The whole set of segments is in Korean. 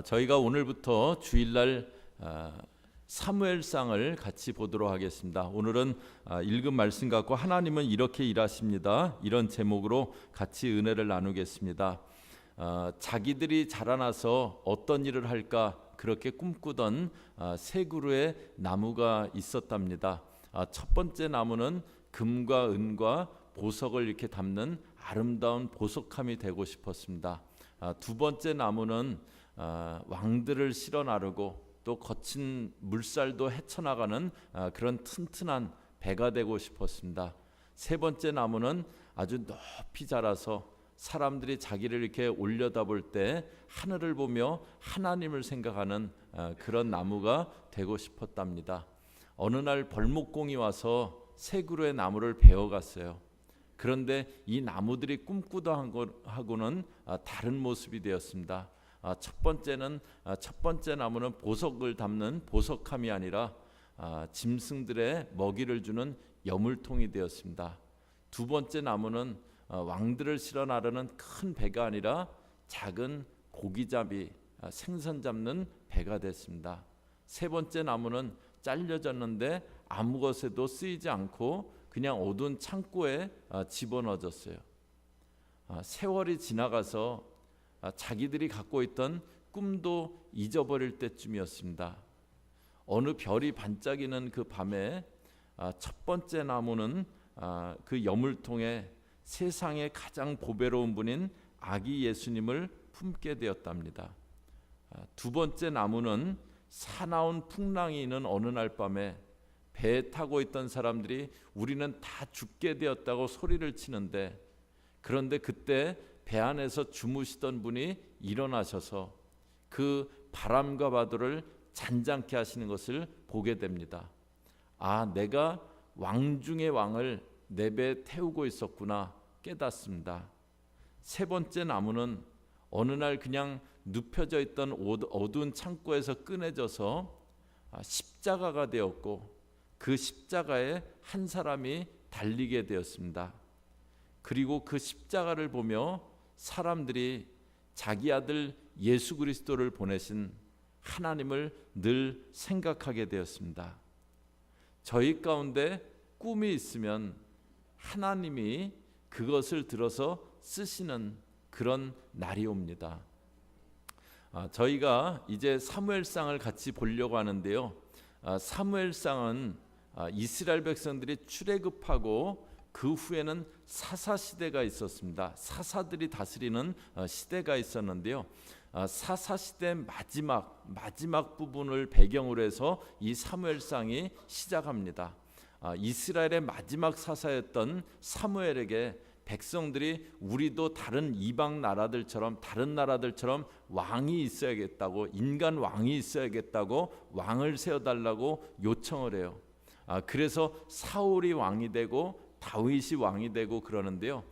저희가 오늘부터 주일날 사무엘상을 같이 보도록 하겠습니다. 오늘은 읽은 말씀 갖고 하나님은 이렇게 일하십니다. 이런 제목으로 같이 은혜를 나누겠습니다. 자기들이 자라나서 어떤 일을 할까 그렇게 꿈꾸던 세 그루의 나무가 있었답니다. 첫 번째 나무는 금과 은과 보석을 이렇게 담는 아름다운 보석함이 되고 싶었습니다. 두 번째 나무는 왕들을 실어 나르고 또 거친 물살도 헤쳐나가는 그런 튼튼한 배가 되고 싶었습니다. 세 번째 나무는 아주 높이 자라서 사람들이 자기를 이렇게 올려다볼 때 하늘을 보며 하나님을 생각하는 그런 나무가 되고 싶었답니다. 어느 날 벌목공이 와서 세 그루의 나무를 베어갔어요. 그런데 이 나무들이 꿈꾸던 하고는 다른 모습이 되었습니다. 첫 번째 나무는 보석을 담는 보석함이 아니라 짐승들의 먹이를 주는 여물통이 되었습니다. 두 번째 나무는 왕들을 실어 나르는 큰 배가 아니라 작은 고기잡이 생선 잡는 배가 됐습니다. 세 번째 나무는 잘려졌는데 아무 것에도 쓰이지 않고 그냥 어두운 창고에 집어넣어졌어요. 세월이 지나가서 자기들이 갖고 있던 꿈도 잊어버릴 때쯤이었습니다. 어느 별이 반짝이는 그 밤에 첫 번째 나무는 그 여물통에 세상의 가장 보배로운 분인 아기 예수님을 품게 되었답니다. 두 번째 나무는 사나운 풍랑이 있는 어느 날 밤에 배에 타고 있던 사람들이 우리는 다 죽게 되었다고 소리를 치는데, 그런데 그때 배 안에서 주무시던 분이 일어나셔서 그 바람과 파도를 잔잔케 하시는 것을 보게 됩니다. 내가 왕 중의 왕을 내 배에 태우고 있었구나 깨닫습니다. 세 번째 나무는 어느 날 그냥 눕혀져 있던 어두운 창고에서 꺼내져서 십자가가 되었고, 그 십자가에 한 사람이 달리게 되었습니다. 그리고 그 십자가를 보며 사람들이 자기 아들 예수 그리스도를 보내신 하나님을 늘 생각하게 되었습니다. 저희 가운데 꿈이 있으면 하나님이 그것을 들어서 쓰시는 그런 날이 옵니다. 저희가 이제 사무엘상을 같이 보려고 하는데요. 사무엘상은 이스라엘 백성들이 출애굽하고 그 후에는 사사 시대가 있었습니다. 사사들이 다스리는 시대가 있었는데요. 사사 시대 마지막 부분을 배경으로 해서 이 사무엘상이 시작합니다. 이스라엘의 마지막 사사였던 사무엘에게 백성들이 우리도 다른 이방 나라들처럼 왕이 있어야겠다고, 인간 왕이 있어야겠다고 왕을 세워달라고 요청을 해요. 그래서 사울이 왕이 되고 다윗이 왕이 되고 그러는데요.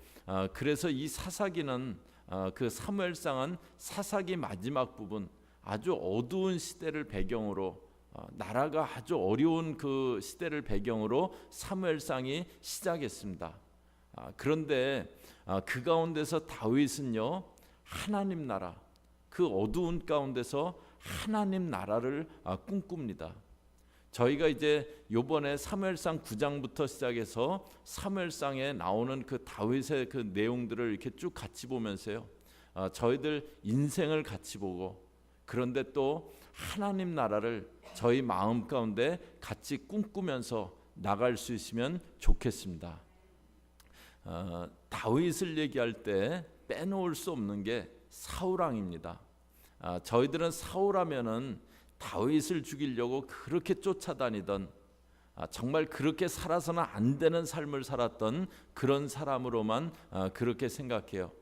그래서 이 사사기는 그 사무엘상은 사사기 마지막 부분, 아주 어두운 시대를 배경으로, 나라가 아주 어려운 그 시대를 배경으로 사무엘상이 시작했습니다. 그런데 그 가운데서 다윗은요, 하나님 나라, 그 어두운 가운데서 하나님 나라를 꿈꿉니다. 저희가 이제 요번에 사무엘상 9장부터 시작해서 사무엘상에 나오는 그 다윗의 그 내용들을 이렇게 쭉 같이 보면서요, 저희들 인생을 같이 보고, 그런데 또 하나님 나라를 저희 마음 가운데 같이 꿈꾸면서 나갈 수 있으면 좋겠습니다. 다윗을 얘기할 때 빼놓을 수 없는 게 사울왕입니다. 저희들은 사울하면은 다윗을 죽이려고 그렇게 쫓아다니던, 정말 그렇게 살아서는 안 되는 삶을 살았던 그런 사람으로만 그렇게 생각해요.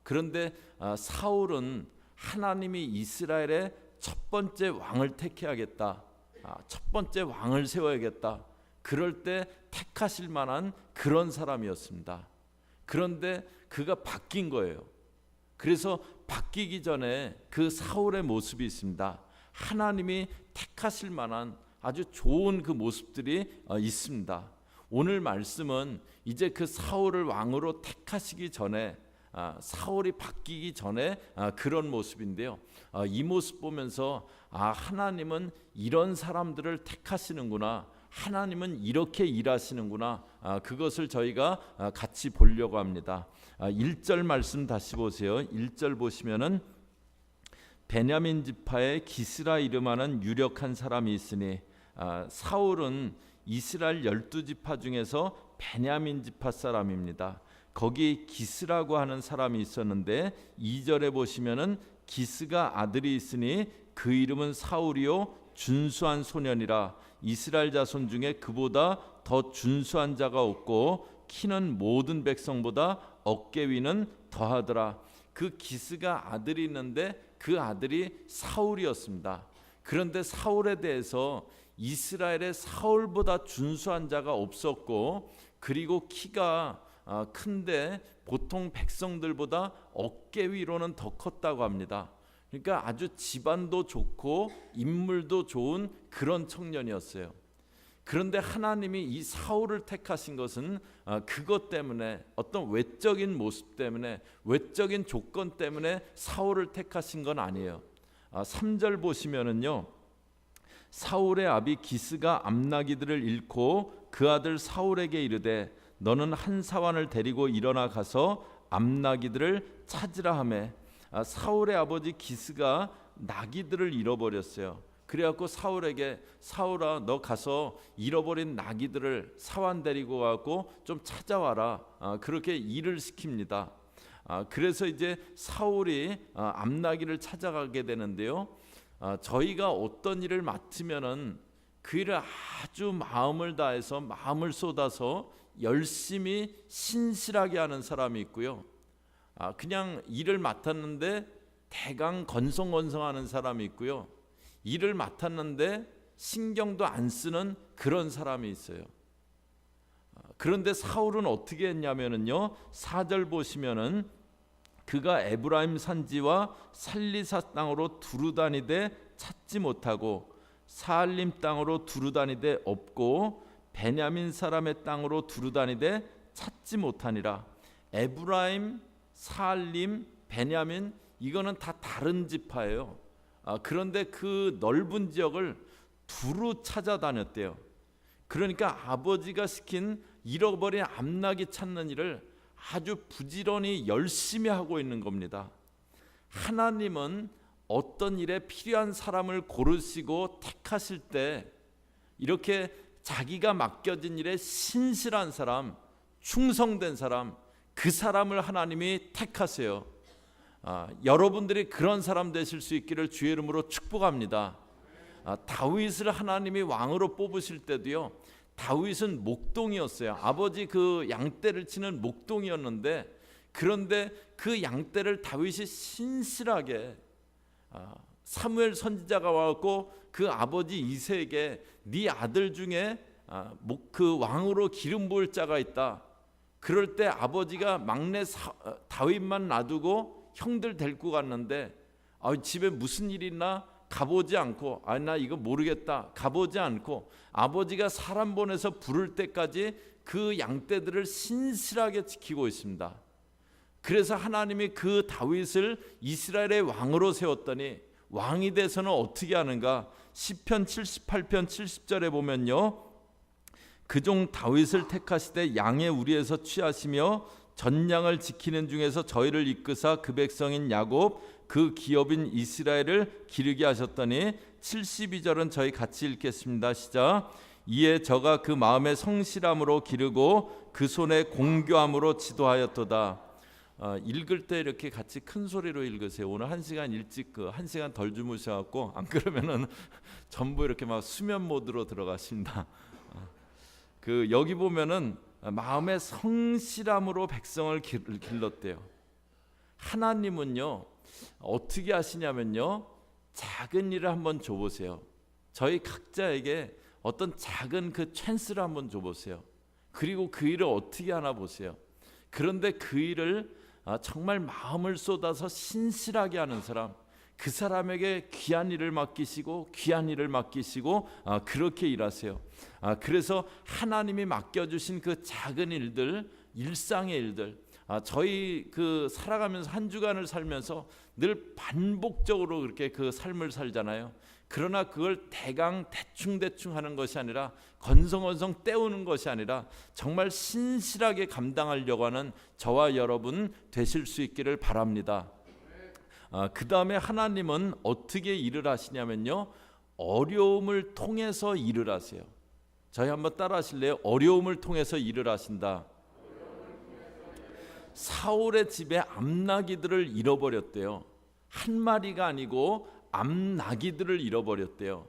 그런데 사울은 하나님이 이스라엘의 첫 번째 왕을 택해야겠다, 첫 번째 왕을 세워야겠다, 그럴 때 택하실 만한 그런 사람이었습니다. 그런데 그가 바뀐 거예요. 그래서 바뀌기 전에 그 사울의 모습이 있습니다. 하나님이 택하실 만한 아주 좋은 그 모습들이 있습니다. 오늘 말씀은 이제 그 사울을 왕으로 택하시기 전에 사울이 바뀌기 전에 그런 모습인데요. 이 모습 보면서 하나님은 이런 사람들을 택하시는구나, 하나님은 이렇게 일하시는구나, 그것을 저희가 같이 보려고 합니다. 1절 말씀 다시 보세요. 1절 보시면은 베냐민 지파에 기스라 이름하는 유력한 사람이 있으니, 사울은 이스라엘 12지파 중에서 베냐민 지파 사람입니다. 거기 기스라고 하는 사람이 있었는데 2절에 보시면은 기스가 아들이 있으니 그 이름은 사울이요 준수한 소년이라. 이스라엘 자손 중에 그보다 더 준수한 자가 없고 키는 모든 백성보다 어깨 위는 더하더라. 그 기스가 아들이 있는데 그 아들이 사울이었습니다. 그런데 사울에 대해서 이스라엘에 사울보다 준수한 자가 없었고, 그리고 키가 큰데 보통 백성들보다 어깨 위로는 더 컸다고 합니다. 그러니까 아주 집안도 좋고 인물도 좋은 그런 청년이었어요. 그런데 하나님이 이 사울을 택하신 것은 그것 때문에, 어떤 외적인 모습 때문에, 외적인 조건 때문에 사울을 택하신 건 아니에요. 3절 보시면은요, 사울의 아비 기스가 암나기들을 잃고 그 아들 사울에게 이르되 너는 한 사환을 데리고 일어나 가서 암나기들을 찾으라 하매, 사울의 아버지 기스가 나기들을 잃어버렸어요. 그래갖고 사울에게, 사울아 너 가서 잃어버린 나기들을 사환 데리고 와갖고 좀 찾아와라, 그렇게 일을 시킵니다. 그래서 이제 사울이 암나기를 찾아가게 되는데요, 저희가 어떤 일을 맡으면은 그 일을 아주 마음을 다해서, 마음을 쏟아서 열심히 신실하게 하는 사람이 있고요, 그냥 일을 맡았는데 대강 건성건성하는 사람이 있고요, 일을 맡았는데 신경도 안 쓰는 그런 사람이 있어요. 그런데 사울은 어떻게 했냐면은요, 4절 보시면은 그가 에브라임 산지와 살리사 땅으로 두루다니되 찾지 못하고 사알림 땅으로 두루다니되 없고 베냐민 사람의 땅으로 두루다니되 찾지 못하니라. 에브라임, 사알림, 베냐민, 이거는 다 다른 지파예요. 그런데 그 넓은 지역을 두루 찾아다녔대요. 그러니까 아버지가 시킨 잃어버린 암나기 찾는 일을 아주 부지런히 열심히 하고 있는 겁니다. 하나님은 어떤 일에 필요한 사람을 고르시고 택하실 때 이렇게 자기가 맡겨진 일에 신실한 사람, 충성된 사람, 그 사람을 하나님이 택하세요. 여러분들이 그런 사람 되실 수 있기를 주의 이름으로 축복합니다. 다윗을 하나님이 왕으로 뽑으실 때도요, 다윗은 목동이었어요. 아버지 그 양떼를 치는 목동이었는데, 그런데 그 양떼를 다윗이 신실하게, 사무엘 선지자가 와갖고 그 아버지 이새에게 네 아들 중에 그 왕으로 기름 부을 자가 있다. 그럴 때 아버지가 막내 다윗만 놔두고 형들 데리고 갔는데, 집에 무슨 일이 있나 가보지 않고, 나 이거 모르겠다 가보지 않고 아버지가 사람 보내서 부를 때까지 그 양떼들을 신실하게 지키고 있습니다. 그래서 하나님이 그 다윗을 이스라엘의 왕으로 세웠더니 왕이 돼서는 어떻게 하는가? 시편 78편 70절에 보면요, 그 종 다윗을 택하시되 양의 우리에서 취하시며 전양을 지키는 중에서 저희를 이끄사 그 백성인 야곱 그 기업인 이스라엘을 기르게 하셨더니, 72절은 저희 같이 읽겠습니다. 시작. 이에 저가 그 마음의 성실함으로 기르고 그 손의 공교함으로 지도하였도다. 읽을 때 이렇게 같이 큰 소리로 읽으세요. 오늘 1시간 일찍 1시간 덜 주무셔갖고 안 그러면은 전부 이렇게 막 수면 모드로 들어가십니다. 여기 보면은 마음의 성실함으로 백성을 길렀대요. 하나님은요 어떻게 하시냐면요, 작은 일을 한번 줘보세요. 저희 각자에게 어떤 작은 그 찬스를 한번 줘보세요. 그리고 그 일을 어떻게 하나 보세요. 그런데 그 일을 정말 마음을 쏟아서 신실하게 하는 사람, 그 사람에게 귀한 일을 맡기시고 그렇게 일하세요. 그래서 하나님이 맡겨주신 그 작은 일들, 일상의 일들, 저희 그 살아가면서 한 주간을 살면서 늘 반복적으로 그렇게 그 삶을 살잖아요. 그러나 그걸 대충 하는 것이 아니라 건성건성 때우는 것이 아니라 정말 신실하게 감당하려고 하는 저와 여러분 되실 수 있기를 바랍니다. 그 다음에 하나님은 어떻게 일을 하시냐면요, 어려움을 통해서 일을 하세요. 저희 한번 따라 하실래요? 어려움을 통해서 일을 하신다. 사울의 집에 암나기들을 잃어버렸대요. 한 마리가 아니고 암나기들을 잃어버렸대요.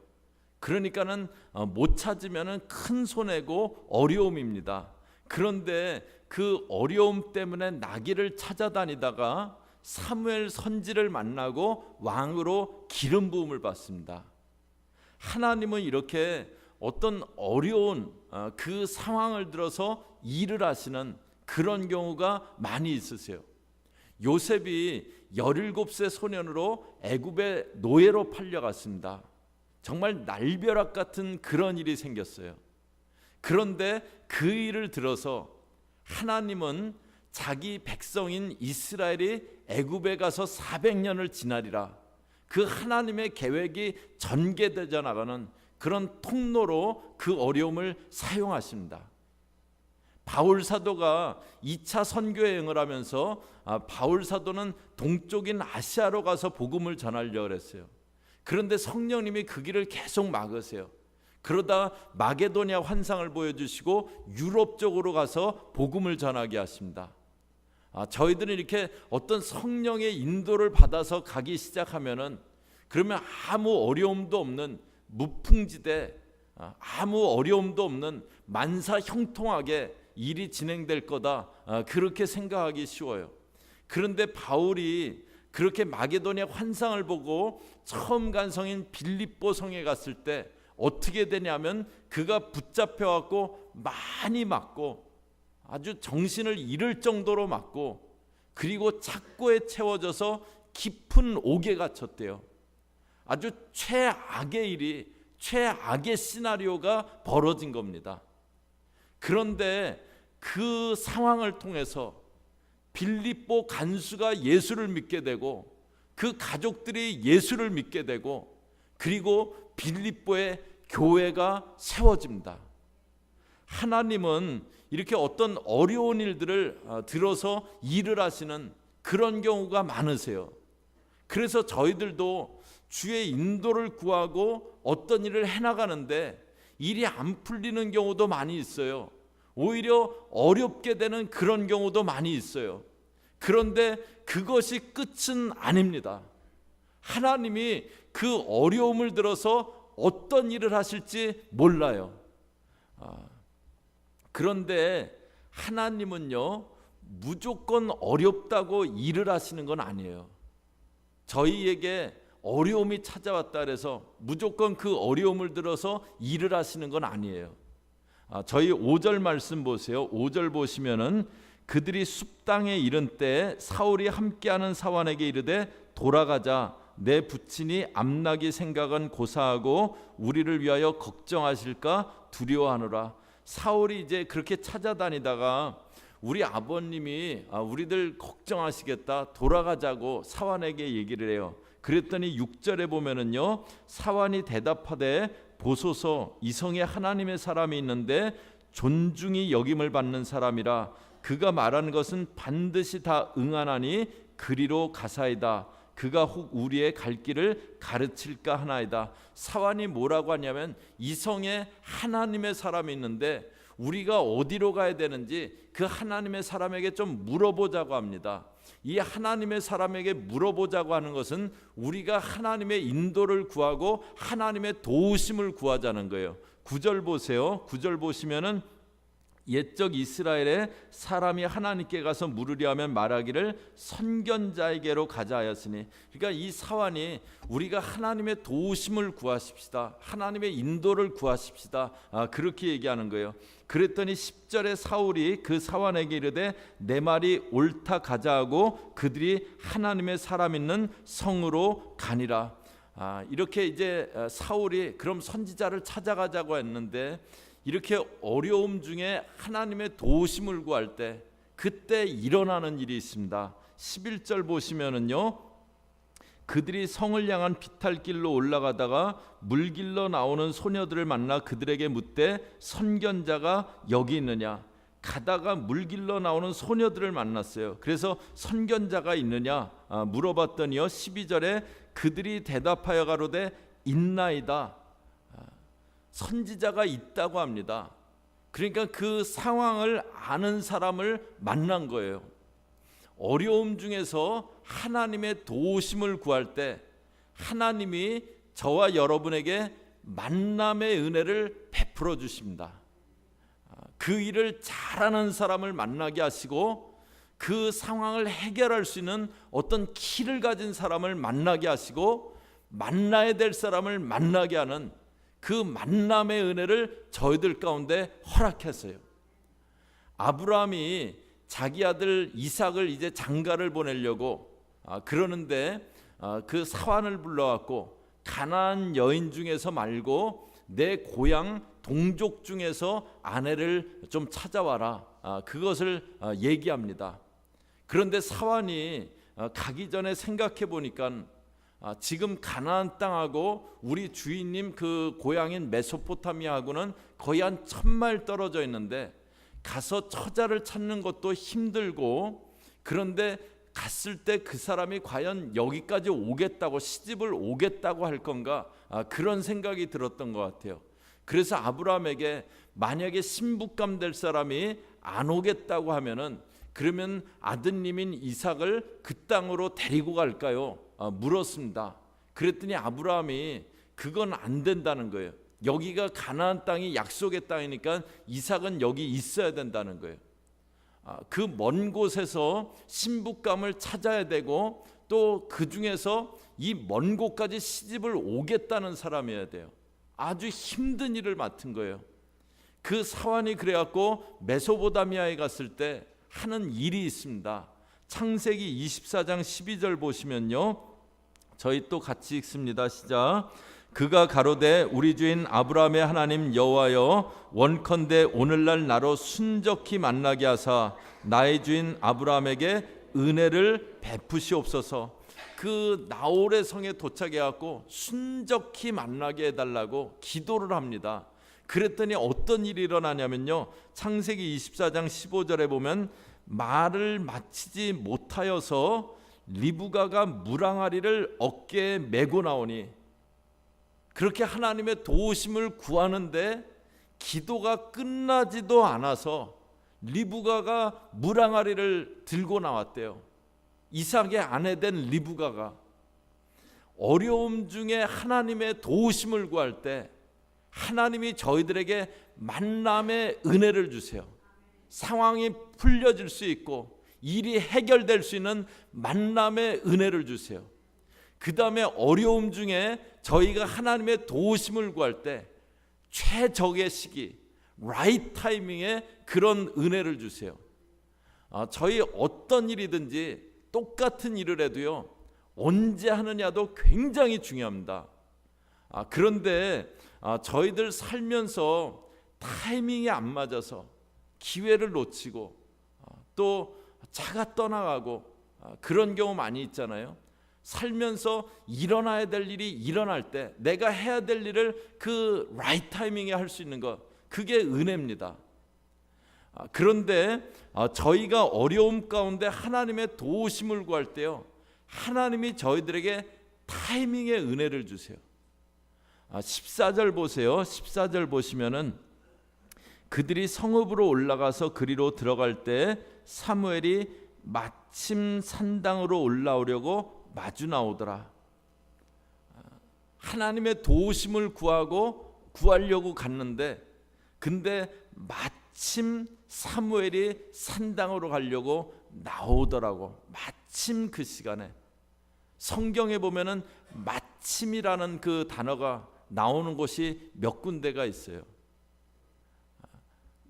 그러니까는 못 찾으면은 큰 손해고 어려움입니다. 그런데 그 어려움 때문에 나귀를 찾아다니다가 사무엘 선지를 만나고 왕으로 기름 부음을 받습니다. 하나님은 이렇게 어떤 어려운 그 상황을 들어서 일을 하시는 그런 경우가 많이 있으세요. 요셉이 17세 소년으로 애굽의 노예로 팔려갔습니다. 정말 날벼락 같은 그런 일이 생겼어요. 그런데 그 일을 들어서 하나님은 자기 백성인 이스라엘이 애굽에 가서 400년을 지나리라, 그 하나님의 계획이 전개되어 나가는 그런 통로로 그 어려움을 사용하십니다. 바울 사도가 2차 선교 여행을 하면서 바울 사도는 동쪽인 아시아로 가서 복음을 전하려고 했어요. 그런데 성령님이 그 길을 계속 막으세요. 그러다 마게도냐 환상을 보여주시고 유럽 쪽으로 가서 복음을 전하게 하십니다. 저희들은 이렇게 어떤 성령의 인도를 받아서 가기 시작하면은 그러면 아무 어려움도 없는 무풍지대, 아무 어려움도 없는 만사 형통하게 일이 진행될 거다, 그렇게 생각하기 쉬워요. 그런데 바울이 그렇게 마게도냐 환상을 보고 처음 간 성인 빌립보 성에 갔을 때 어떻게 되냐면 그가 붙잡혀 갖고 많이 맞고 아주 정신을 잃을 정도로 맞고, 그리고 착고에 채워져서 깊은 옥에 갇혔대요. 아주 최악의 일이, 최악의 시나리오가 벌어진 겁니다. 그런데 그 상황을 통해서 빌립보 간수가 예수를 믿게 되고 그 가족들이 예수를 믿게 되고, 그리고 빌립보의 교회가 세워집니다. 하나님은 이렇게 어떤 어려운 일들을 들어서 일을 하시는 그런 경우가 많으세요. 그래서 저희들도 주의 인도를 구하고 어떤 일을 해나가는데 일이 안 풀리는 경우도 많이 있어요. 오히려 어렵게 되는 그런 경우도 많이 있어요. 그런데 그것이 끝은 아닙니다. 하나님이 그 어려움을 들어서 어떤 일을 하실지 몰라요. 그런데 하나님은요, 무조건 어렵다고 일을 하시는 건 아니에요. 저희에게 어려움이 찾아왔다 그래서 무조건 그 어려움을 들어서 일을 하시는 건 아니에요. 저희 5절 말씀 보세요. 5절 보시면은 그들이 숲땅에 이른 때에 사울이 함께하는 사환에게 이르되 돌아가자, 내 부친이 암나기 생각은 고사하고 우리를 위하여 걱정하실까 두려워하노라. 사울이 이제 그렇게 찾아다니다가 우리 아버님이 우리들 걱정하시겠다, 돌아가자고 사환에게 얘기를 해요. 그랬더니 6절에 보면은요, 사환이 대답하되 보소서, 이 성에 하나님의 사람이 있는데 존중이 여김을 받는 사람이라. 그가 말하는 것은 반드시 다 응하나니 그리로 가사이다. 그가 혹 우리의 갈 길을 가르칠까 하나이다. 사환이 뭐라고 하냐면 이 성에 하나님의 사람이 있는데 우리가 어디로 가야 되는지 그 하나님의 사람에게 좀 물어보자고 합니다. 이 하나님의 사람에게 물어보자고 하는 것은 우리가 하나님의 인도를 구하고 하나님의 도우심을 구하자는 거예요. 9절 보세요. 9절 보시면은 옛적 이스라엘의 사람이 하나님께 가서 물으려 하면 말하기를 선견자에게로 가자 하였으니, 그러니까 이 사환이 우리가 하나님의 도우심을 구하십시다, 하나님의 인도를 구하십시다, 그렇게 얘기하는 거예요. 그랬더니 10절에 사울이 그 사환에게 이르되 내 말이 옳다 가자 하고 그들이 하나님의 사람 있는 성으로 가니라. 이렇게 이제 사울이 그럼 선지자를 찾아가자고 했는데, 이렇게 어려움 중에 하나님의 도우심을 구할 때, 그때 일어나는 일이 있습니다. 11절 보시면은요, 그들이 성을 향한 비탈길로 올라가다가 물길로 나오는 소녀들을 만나 그들에게 묻되 선견자가 여기 있느냐. 가다가 물길로 나오는 소녀들을 만났어요. 그래서 선견자가 있느냐 물어봤더니요, 12절에 그들이 대답하여 가로되 있나이다. 선지자가 있다고 합니다. 그러니까 그 상황을 아는 사람을 만난 거예요. 어려움 중에서 하나님의 도우심을 구할 때 하나님이 저와 여러분에게 만남의 은혜를 베풀어 주십니다. 그 일을 잘하는 사람을 만나게 하시고 그 상황을 해결할 수 있는 어떤 키를 가진 사람을 만나게 하시고 만나야 될 사람을 만나게 하는 그 만남의 은혜를 저희들 가운데 허락했어요. 아브라함이 자기 아들 이삭을 이제 장가를 보내려고 그러는데 그 사환을 불러갖고 가나안 여인 중에서 말고 내 고향 동족 중에서 아내를 좀 찾아와라, 그것을 얘기합니다. 그런데 사환이 가기 전에 생각해 보니까 지금 가나안 땅하고 우리 주인님 그 고향인 메소포타미아하고는 거의 한 1000마일 떨어져 있는데 가서 처자를 찾는 것도 힘들고, 그런데 갔을 때 그 사람이 과연 여기까지 오겠다고, 시집을 오겠다고 할 건가, 그런 생각이 들었던 것 같아요. 그래서 아브라함에게 만약에 신부감 될 사람이 안 오겠다고 하면은 그러면 아드님인 이삭을 그 땅으로 데리고 갈까요? 물었습니다. 그랬더니 아브라함이 그건 안 된다는 거예요. 여기가 가나안 땅이 약속의 땅이니까 이삭은 여기 있어야 된다는 거예요. 그 먼 곳에서 신부감을 찾아야 되고 또 그 중에서 이 먼 곳까지 시집을 오겠다는 사람이어야 돼요. 아주 힘든 일을 맡은 거예요. 그 사환이 그래갖고 메소포타미아에 갔을 때 하는 일이 있습니다. 창세기 24장 12절 보시면요, 저희 또 같이 읽습니다. 시작. 그가 가로되 우리 주인 아브라함의 하나님 여호와여, 원컨대 오늘날 나로 순적히 만나게 하사 나의 주인 아브라함에게 은혜를 베푸시옵소서. 그 나홀의 성에 도착해 갖고 순적히 만나게 해달라고 기도를 합니다. 그랬더니 어떤 일이 일어나냐면요, 창세기 24장 15절에 보면 말을 마치지 못하여서 리브가가 물항아리를 어깨에 메고 나오니, 그렇게 하나님의 도우심을 구하는데 기도가 끝나지도 않아서 리브가가 물항아리를 들고 나왔대요. 이삭의 아내 된 리브가가. 어려움 중에 하나님의 도우심을 구할 때 하나님이 저희들에게 만남의 은혜를 주세요. 상황이 풀려질 수 있고 일이 해결될 수 있는 만남의 은혜를 주세요. 그 다음에 어려움 중에 저희가 하나님의 도우심을 구할 때 최적의 시기, 라이트 타이밍에 그런 은혜를 주세요. 저희 어떤 일이든지 똑같은 일을 해도요, 언제 하느냐도 굉장히 중요합니다. 그런데 저희들 살면서 타이밍이 안 맞아서 기회를 놓치고 또 차가 떠나가고 그런 경우 많이 있잖아요. 살면서 일어나야 될 일이 일어날 때 내가 해야 될 일을 그 라이트 타이밍에 할 수 있는 것, 그게 은혜입니다. 그런데 저희가 어려움 가운데 하나님의 도우심을 구할 때요, 하나님이 저희들에게 타이밍의 은혜를 주세요. 14절 보세요. 14절 보시면은 그들이 성읍으로 올라가서 그리로 들어갈 때 사무엘이 마침 산당으로 올라오려고 마주 나오더라. 하나님의 도우심을 구하려고 갔는데, 근데 마침 사무엘이 산당으로 가려고 나오더라고. 마침 그 시간에. 성경에 보면은 마침이라는 그 단어가 나오는 곳이 몇 군데가 있어요.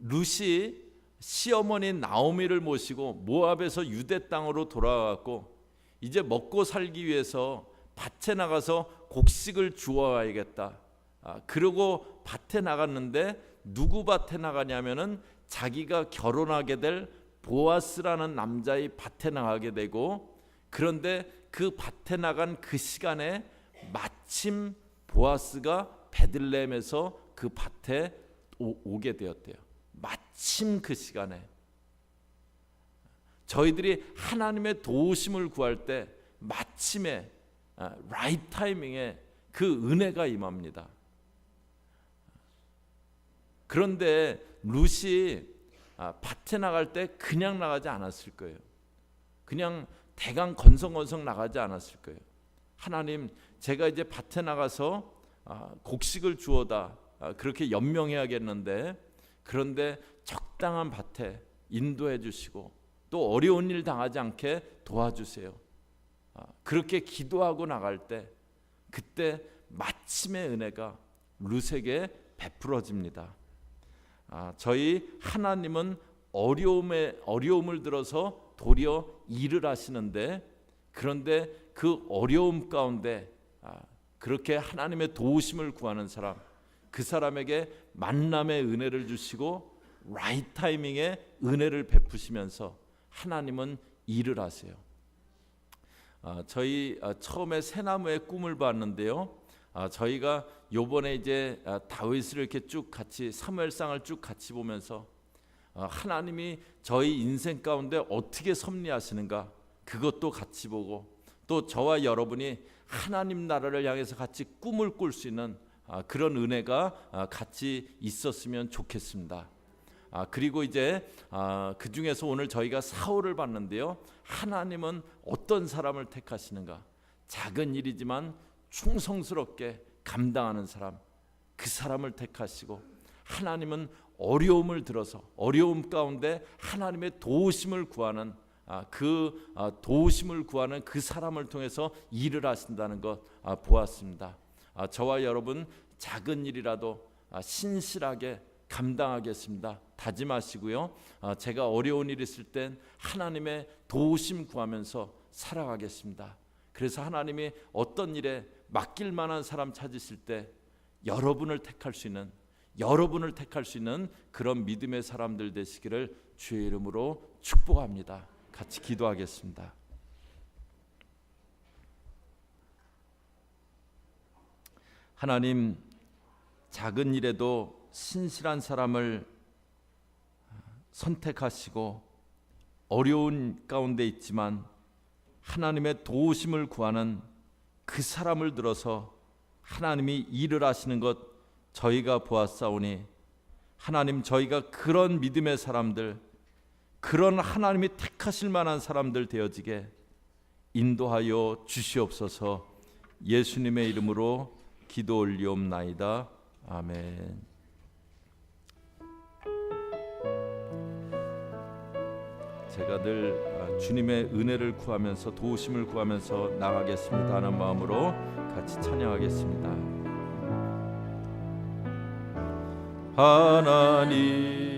룻이 시어머니 나오미를 모시고 모압에서 유대 땅으로 돌아왔고 이제 먹고 살기 위해서 밭에 나가서 곡식을 주워와야겠다. 그러고 밭에 나갔는데 누구 밭에 나가냐면은 자기가 결혼하게 될 보아스라는 남자의 밭에 나가게 되고, 그런데 그 밭에 나간 그 시간에 마침 보아스가 베들레헴에서 그 밭에 오게 되었대요. 마침 그 시간에. 저희들이 하나님의 도우심을 구할 때 마침에 라이트 타이밍에 그 은혜가 임합니다. 그런데 룻이 밭에 나갈 때 그냥 나가지 않았을 거예요. 그냥 대강 건성건성 나가지 않았을 거예요. 하나님, 제가 이제 밭에 나가서 곡식을 주어다 그렇게 연명해야겠는데, 그런데 적당한 밭에 인도해 주시고 또 어려운 일 당하지 않게 도와주세요. 그렇게 기도하고 나갈 때 그때 마침의 은혜가 룻에게 베풀어집니다. 저희 하나님은 어려움을 들어서 도리어 일을 하시는데, 그런데 그 어려움 가운데 그렇게 하나님의 도우심을 구하는 사람, 그 사람에게 만남의 은혜를 주시고 라이트 타이밍에 은혜를 베푸시면서 하나님은 일을 하세요. 저희 처음에 새나무의 꿈을 봤는데요. 저희가 요번에 이제 다윗을 이렇게 쭉 같이 사무엘상을 쭉 같이 보면서 하나님이 저희 인생 가운데 어떻게 섭리하시는가 그것도 같이 보고, 또 저와 여러분이 하나님 나라를 향해서 같이 꿈을 꿀 수 있는 그런 은혜가 같이 있었으면 좋겠습니다. 그리고 이제 그 중에서 오늘 저희가 사울을 봤는데요. 하나님은 어떤 사람을 택하시는가? 작은 일이지만 충성스럽게 감당하는 사람, 그 사람을 택하시고, 하나님은 어려움을 들어서 어려움 가운데 하나님의 도우심을 구하는 도우심을 구하는 그 사람을 통해서 일을 하신다는 것 보았습니다. 저와 여러분 작은 일이라도 신실하게 감당하겠습니다. 다짐하시고요. 제가 어려운 일 있을 땐 하나님의 도우심 구하면서 살아가겠습니다. 그래서 하나님이 어떤 일에 맡길 만한 사람 찾으실 때 여러분을 택할 수 있는 그런 믿음의 사람들 되시기를 주의 이름으로 축복합니다. 같이 기도하겠습니다. 하나님, 작은 일에도 신실한 사람을 선택하시고 어려운 가운데 있지만 하나님의 도우심을 구하는 그 사람을 들어서 하나님이 일을 하시는 것 저희가 보았사오니, 하나님, 저희가 그런 믿음의 사람들, 그런 하나님이 택하실 만한 사람들 되어지게 인도하여 주시옵소서. 예수님의 이름으로 기도 올리옵나이다. 아멘. 제가 늘 주님의 은혜를 구하면서 도우심을 구하면서 나가겠습니다 하는 마음으로 같이 찬양하겠습니다. 하나님